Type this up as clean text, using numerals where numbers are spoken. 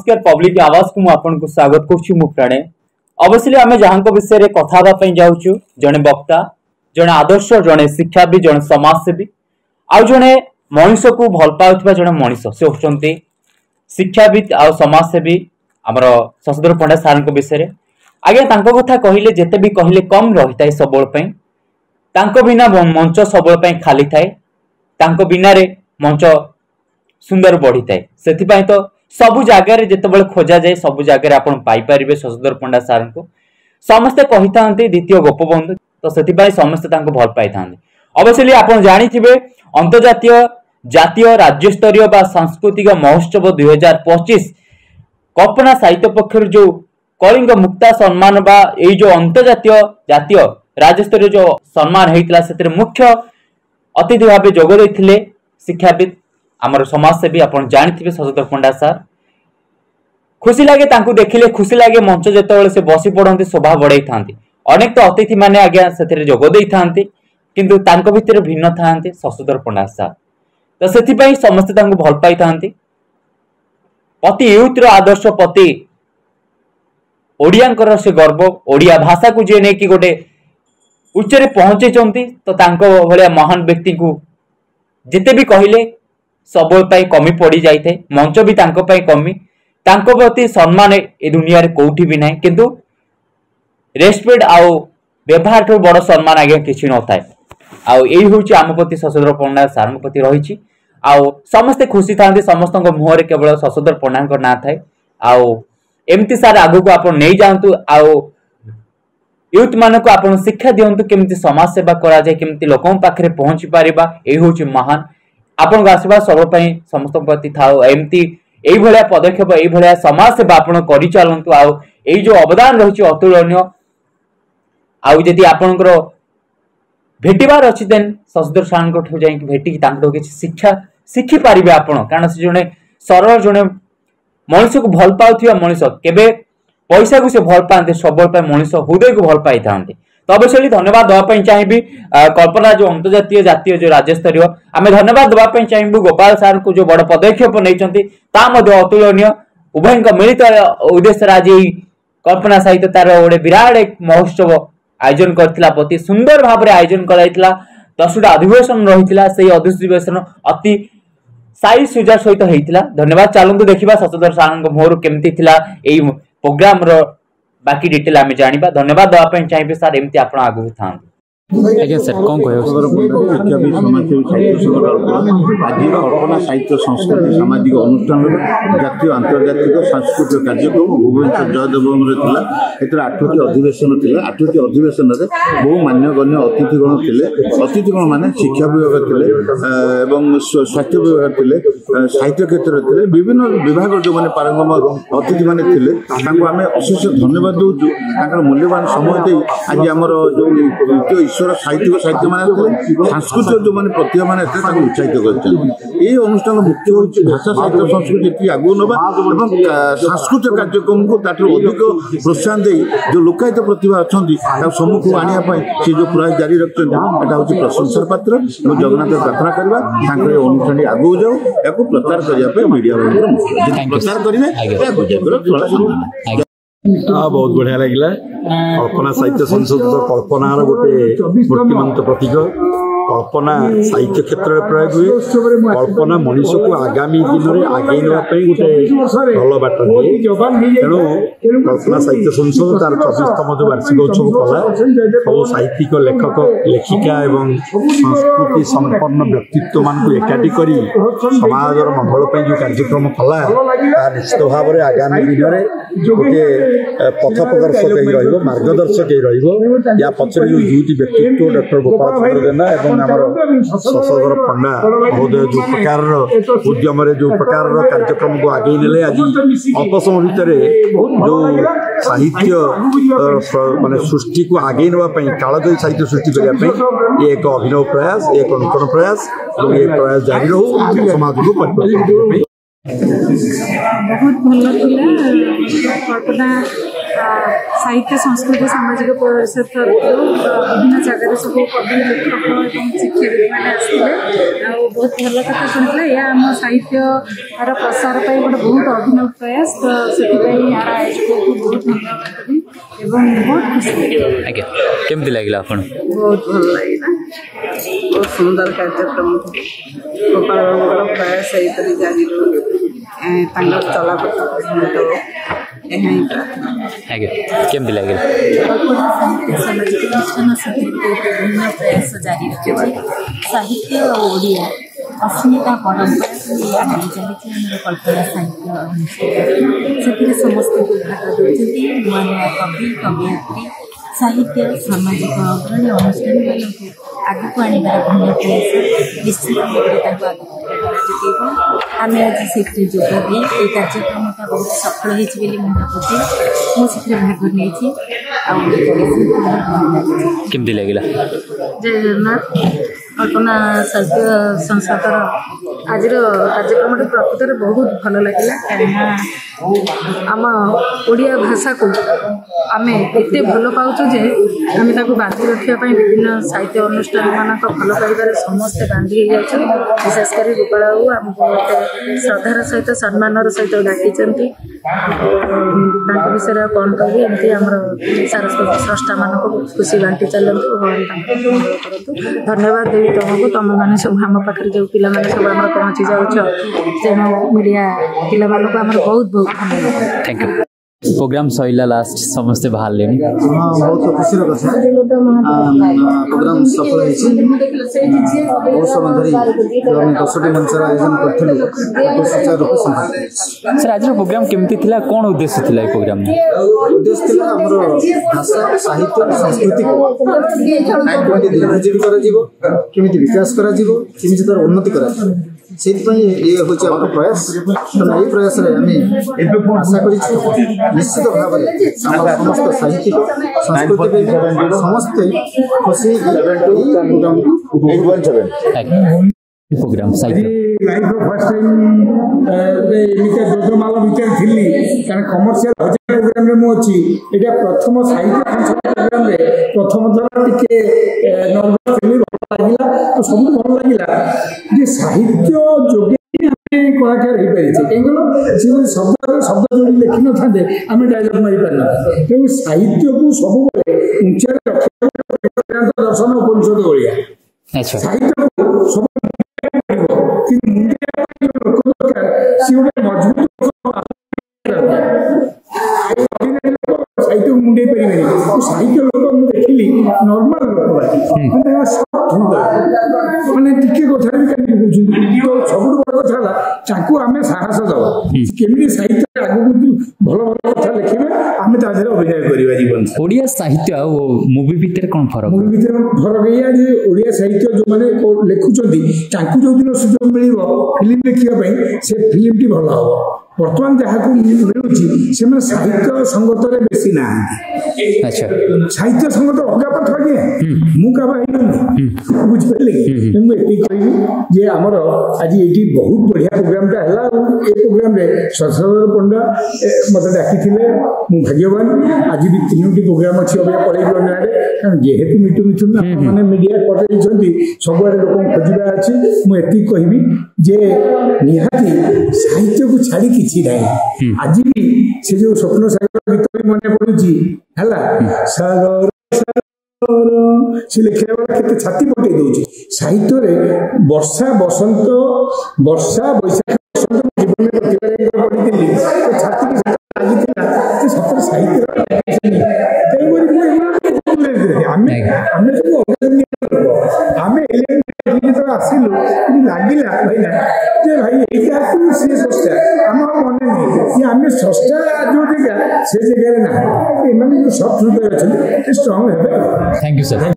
नमस्कार पब्लिक आवाज को मुझे स्वागत करुँ प्राणे अवश्य आम जहाँ विषय में कथा जाऊँ जड़े वक्ता जड़े आदर्श जड़े शिक्षाविद जड़े समाजसेवी आउ जड़े मनीष को भल पाउथबा जड़े मनीष से होती शिक्षाविद आ समाजसेवी आमर शशधर पंडा सार विषय आज्ञा कथा कहले जिते भी कहले कम रही है सब बिना मंच सब खाली थाए बिना मंच सुंदर बढ़ी थाए से तो सबु जगार जिते खोजा जाए सबु जगार आप पाइपर शशधर पंडा सार को समस्ते कही था द्वितीय गोपबंधु तो से समस्ते भल पाई था अवश्य आप जानी अंतर्जातीय जातीय राज्य स्तरीय सांस्कृतिक महोत्सव 2025 कल्पना साहित्य पक्षर जो कलिंग मुक्ता सम्मान बा जो अंतर्जातीय जातीय राज्य स्तरीय जो सम्मान होता से मुख्य अतिथि भाव जोगदे शिक्षाविद आमर समाजसेवी आप जानी शशधर पंडा सार खुशी लगे देखिले खुशी लगे मंच जो से बसी पड़ते शोभा बढ़ाई था अनेक तो अतिथि मैंने आज्ञा से जोगदे था किंतु भितर भिन्न था शशधर पंडा सार तो से समस्ते भल पाई था प्रति यूथ आदर्श प्रति ओडिया से गर्व ओडिया भाषा को जी नहीं गोटे उच्चरे पहुंचे तो भाया महान व्यक्ति को जिते भी कहले सब कमी पड़ जाए मंच भी कमी प्रति सम्मान ए दुनिया रे कोठी भी ना किंतु रेस्पेक्ट आउ व्यवहार ठूँ बड़ सम्मान आज्ञा किसी न थाए आई हूँ आम प्रति शशधर पंडा सार प्रति रही समस्ते खुशी था समस्त मुहर केवल शशधर पंडा ना थाए आमती सार आग को आप नहीं जातु यूथ मान को आप शिक्षा दिंतु केमती समाज सेवा करा जाए केमती लोकों पाखे पहुंची पारिबा यही हूँ महान आपन आशीर्वाद सब समस्त प्रति था एमती यही पदक्षेप यही समाज सेवा आप कर चलतु आई जो अवदान रही अतुलनीय आदि आपणकर भेटार अच्छी देन शशधर सार जा भेटिक किसी शिक्षा शिखी पारे आपण कारण से जड़े सरल जड़े मनीष को भल पाउथिबा मनीष केबे पैसा को से भल पाते सब मनीष हृदय को भल पाई था तो अवश्य धन्यवाद देवाई चाहिए कल्पना जो अंतर्जातीय जातीय जो राज्य स्तरीय आम धन्यवाद देवाई चाहिए गोपाल सार को जो बड़ पदक्षेप नहीं अतुलनीय उभय मिलित उद्देश्य आज कल्पना साहित्य तार गोटे विराट एक महोत्सव आयोजन करथिला प्रति सुंदर भाव में आयोजन कराइथिला 10टा अधिवेशन रही से अधिवेशन अति साई सुजा सहित होता धन्यवाद चलतु देखा शशधर सार मोहर केमती प्रोग्राम रो बाकी डिटेल आम जाना धन्यवाद देवाई चाहिए सार एमती आप आगे था आज्ञा सर कौन कह आज कल्पना साहित्य संस्कृति सामाजिक अनुष्ठान जातीय आंतर्जातिक सांस्कृतिक कार्यक्रम भुवनेश्वर जयदेव 8टी अधिवेशन थी 8टी अधिवेशन में बहु मान्यगण्य अतिथिगण थे अतिथिगण मान शिक्षा विभाग थे स्वास्थ्य विभाग थे साहित्य क्षेत्र थे विभिन्न विभाग जो मैंने पारंगम अतिथि मैंने थे आम अशेष धन्यवाद दूसर मूल्यवान समय दे आज आम जो ईश्वर साहित्य मान सांस्कृतिक जो मैंने प्रतिभा मान उत्साहित कर अनुष्ठान मुख्य हूँ भाषा साहित्य संस्कृति आगू नवा सांस्कृतिक कार्यक्रम को अधिक प्रोत्साहन दे जो लोकायत प्रतिभा अच्छा सम्मुख आने से जो प्रयास जारी रखते हूँ प्रशंसार पात्र जगन्नाथ प्रार्थना करवा अनुष्ठान आगू जाओ या प्रचार करने मीडिया प्रचार करेंगे बहुत बढ़िया लगे कल्पना साहित्य संसद तो कल्पनार गोटे मूर्तिमंत प्रतीक कल्पना साहित्य क्षेत्र में प्रयोग हुए कल्पना मनीष को आगामी दिन में आगे नापी गोटे भल बाट दिए तेणु कल्पना साहित्य संसद तार 24तम जो वार्षिक उत्सव कला सब साहित्यिक लेखक लेखिका एवं संस्कृति संपन्न व्यक्तित्व मान एकाठी कर समाज मंगल जो कार्यक्रम कला निश्चित भाव में आगामी दिन में गोटे पथ प्रदर्शक मार्गदर्शक या पचर जो दुईटी व्यक्तित्व डॉक्टर गोपाल चंद्र जेना एवं शशधर पंडा महोदय जो प्रकार उद्यम जो प्रकार कार्यक्रम को आगे ने आज अल्प समय भितर जो साहित्य माने सृष्टि को आगे नापी कालजयी साहित्य सृष्टि करने एक अभिनव प्रयास एक नूतन प्रयास और ये प्रयास जारी रहू समाज को परिवर्तन बहुत भल कल्पना साहित्य संस्कृति सामाजिक परिषद विभिन्न जगह सब कवि लेखक और शिक्षाविद मैंने आसते बहुत भल कथा शुणी यह आम साहित्य यार प्रसार पर गोटे बहुत अभिनव प्रयास तो से यार आयोजक को बहुत धन्यवाद देवी एवं बहुत खुशी आज्ञा केमती लगे आप बहुत भल लगे बहुत सुंदर कार्यक्रम गोपाल बाबू प्रयास यही जारी चलापथ केमती लगे सामाजिक अनुष्ठान विभिन्न प्रयास जारी रखे साहित्य और ओडिया अस्मिता परंपरा चलती आम कल्पना साहित्य अनुष्ठान से समस्त भाग देते नुआ नुआ कवि कवयित्री साहित्य सामाजिक अग्रणी अनुष्ठान मानक आगक आनबार भिन्न प्रयास निश्चित भाव आगे आम आज से जोग ये कार्यक्रमटा बहुत सफल होती भावुची मुझे भाग नहीं केमती लगे जय जगन्नाथ कल्पना साहित्य संसद आज कार्यक्रम प्रकृत में बहुत भल लगे कहीं आम ओडिया भाषा को आम एत भल पाचु जे आम बांधि रखापी विभिन्न साहित्य अनुष्ठान मानक भल पाइबार समस्ते बांधि विशेषकर गोपाल बाबू आमको गोटे श्रद्धार सहित सम्मानर सहित डाकी विषय कौन कह एमती आम सारस्वत स्रष्टा मानक खुशी बांटी चलतु भगवान करूँ धन्यवाद देवी तुमको तुम मैंने सब आम पाखे जो पिला सब आम पहुँची जाऊ मीडिया पिला बहुत बहुत धन्यवाद थैंक यू प्रोग्राम सैला लास्ट समस्ते बाहर लेनी बहुत खुशी कथा प्रोग्राम सफल बहुत समय धरी 10टी मंचर आयोजन करूँ सर आज प्रोग्राम केमती थिला कौन उद्देश्य थिला ए प्रोग्राम उद्देश्य थिला हमर भाषा साहित्य संस्कृति को दीर्घजीवी करा केमिति विकास करा केमिति तार उन्नति करा से ये हूँ आम प्रयास तेना ये प्रयास आशा कर निश्चित भाव में समस्त साहित्यिक संस्कृति समस्ते खुशी प्रोग्राम लाइफ फर्स्ट टाइम जोजमाल भितर थी कारण कमर्शियल प्रोग्राम में अच्छी ये प्रथम साहित्य प्रोग्राम प्रथम थर टे नर्भस थी भल लगे सब भल लगे साहित्य जोगे कलाकार हो पारे कहीं शब्द शब्द जोड़ी लिखि न था आम डायलग मारी पार तेणु साहित्य को सब उच्चार रखा दर्शन उपनिषद भाया साहित्य को सब लोक दरकार सी गोटे मजबूत साहित्य को मुंडे पारे साहित्य लोक मुझे देखिली नॉर्मल लोक मैंने टिके कथा भी कहीं तो सब बड़ कथा आम साहस दवा केमी साहित्य आगे भल भल कथा लिखे आम तादेह अभिनय करवा जीवन ओडिया साहित्य मूवी भितर कौन फरक मूवी भितर फरक ये ओडिया साहित्य जो मैंने लिखुंट जो दिन सुजोग मिल फिल्म लिखापी से फिल्म टी भल हम बर्तमान जहाँ मिलूँ से साहित्य संगत बेसी ना अच्छा साहित्य संगत अलग पाठ आगे मुझे बुझिपारे कि मुझे कहि आमर आज ये बहुत बढ़िया प्रोग्रामटा है ये प्रोग्राम शशधर पंडा मत डाकी मुझे भाग्यवान आज भी 3टी प्रोग्राम अच्छी अभी पलैबी अन्न आड़े कारण जेहेतु मिठू मिठू मैंने मीडिया कर सबुआड़े लोक खोजा अच्छी मुझे कहबी जे निहाती साहित्य को छाड़ी किसी ना आज भी से जो स्वप्न सागर गीत भी मन पड़ुची है सागर से लिखा के छाती पटे दूसरी साहित्य वर्षा बसंत वर्षा बैशाख बसंत जीवन में पढ़ी छाती की लगी सतर साहित्य आसिलु लगिला भाई भाई सी स्रष्टा आम मन नहीं आम स्रष्टा जो जगह से जगह ना जो सफ्ट हृदय अच्छे स्ट्रंग थैंक यू सर।